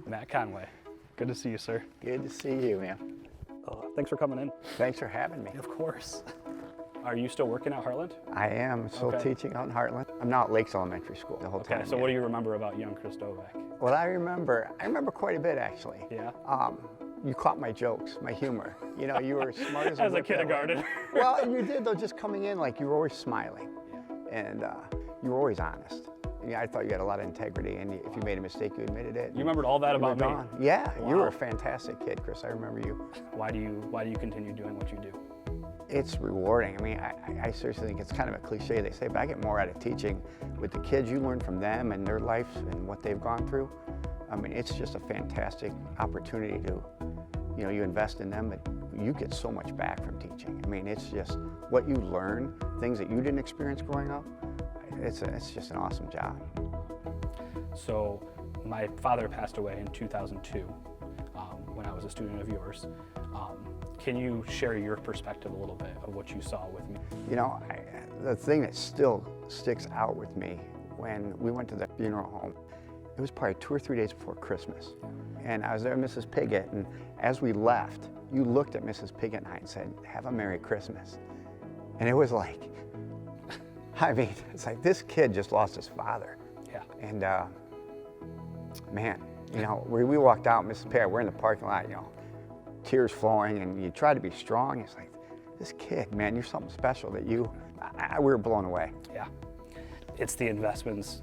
Matt Conway. Good to see you, sir. Good to see you, man. Thanks for coming in. Thanks for having me. Of course. Are you still working at Heartland? I am still teaching out in Heartland. I'm now at Lakes Elementary School the whole time. Okay, so what do you remember about young Chris Dobek? Well, I remember quite a bit, actually. Yeah? You caught my jokes, my humor. You know, you were smart as a As a whip that way. kindergarten. Well, you did, though, just coming in, like, you were always smiling. And you were always honest. Yeah, I thought you had a lot of integrity, and if you made a mistake, you admitted it. You remembered all that about me? Yeah, Wow. You were a fantastic kid, Chris. I remember you. Why do you continue doing what you do? It's rewarding. I mean, I seriously think it's kind of a cliche. They say, but I get more out of teaching with the kids. You learn from them and their life and what they've gone through. I mean, it's just a fantastic opportunity to, you know, you invest in them, but you get so much back from teaching. I mean, it's just what you learn, things that you didn't experience growing up. It's just an awesome job. So my father passed away in 2002 when I was a student of yours. Can you share your perspective a little bit of what you saw with me? You know, the thing that still sticks out with me when we went to the funeral home, it was probably 2 or 3 days before Christmas. And I was there with Mrs. Piggott, and as we left, you looked at Mrs. Piggott and I and said, "Have a Merry Christmas." And it was like, I mean, it's like this kid just lost his father. Yeah. And man, you know, we walked out, Mrs. Piggott, we're in the parking lot, you know, tears flowing, and you try to be strong. It's like, this kid, man, you're something special that we were blown away. Yeah. It's the investments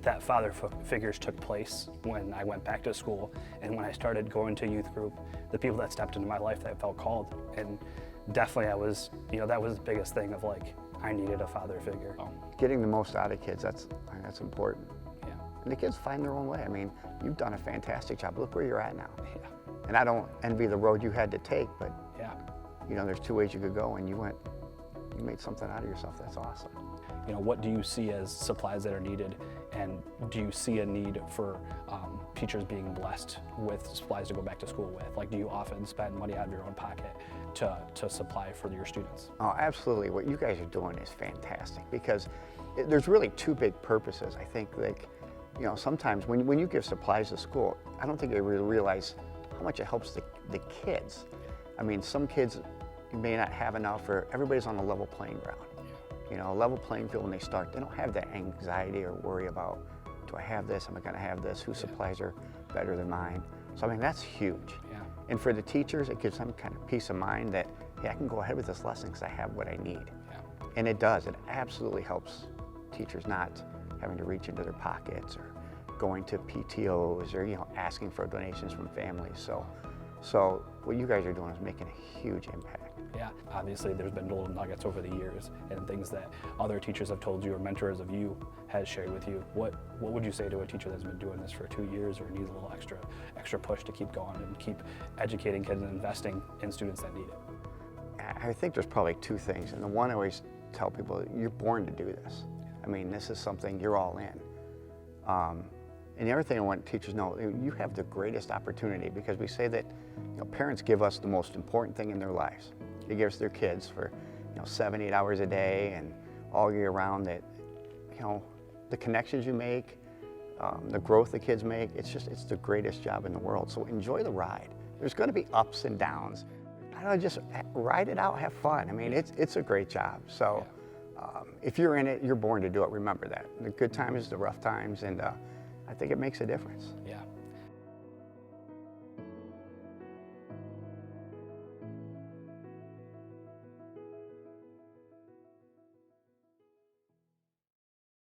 that father figures took place when I went back to school and when I started going to youth group, the people that stepped into my life that felt called. And definitely that was the biggest thing of like, I needed a father figure. Getting the most out of kids, that's important. Yeah. And the kids find their own way. I mean, you've done a fantastic job. Look where you're at now. Yeah. And I don't envy the road you had to take, but yeah, you know, there's 2 ways you could go, and you made something out of yourself. That's awesome. You know, what do you see as supplies that are needed, and do you see a need for teachers being blessed with supplies to go back to school with? Like, do you often spend money out of your own pocket to supply for your students? Oh, absolutely. What you guys are doing is fantastic, because there's really 2 big purposes. I think, like, you know, sometimes when you give supplies to school, I don't think they really realize how much it helps the kids. I mean, some kids may not have enough, or everybody's on a level playing ground. You know, a level playing field when they start, they don't have that anxiety or worry about, do I have this, am I gonna have this, whose supplies are better than mine? So I mean, that's huge. Yeah. And for the teachers, it gives them kind of peace of mind that, hey, I can go ahead with this lesson because I have what I need. Yeah. And it does, it absolutely helps teachers not having to reach into their pockets or going to PTOs or, you know, asking for donations from families. So what you guys are doing is making a huge impact. Yeah, obviously there's been little nuggets over the years and things that other teachers have told you or mentors of you has shared with you. What would you say to a teacher that's been doing this for 2 years or needs a little extra push to keep going and keep educating kids and investing in students that need it? I think there's probably 2 things, and the one I always tell people, you're born to do this. I mean, this is something you're all in. And the other thing I want teachers to know, you have the greatest opportunity, because we say that, you know, parents give us the most important thing in their lives. They give us their kids for, you know, 7, 8 hours a day and all year round. That, you know, the connections you make, the growth the kids make, it's the greatest job in the world. So enjoy the ride. There's going to be ups and downs. I don't know, just ride it out, have fun. I mean, it's a great job. So if you're in it, you're born to do it. Remember that. The good times, the rough times, and I think it makes a difference. Yeah.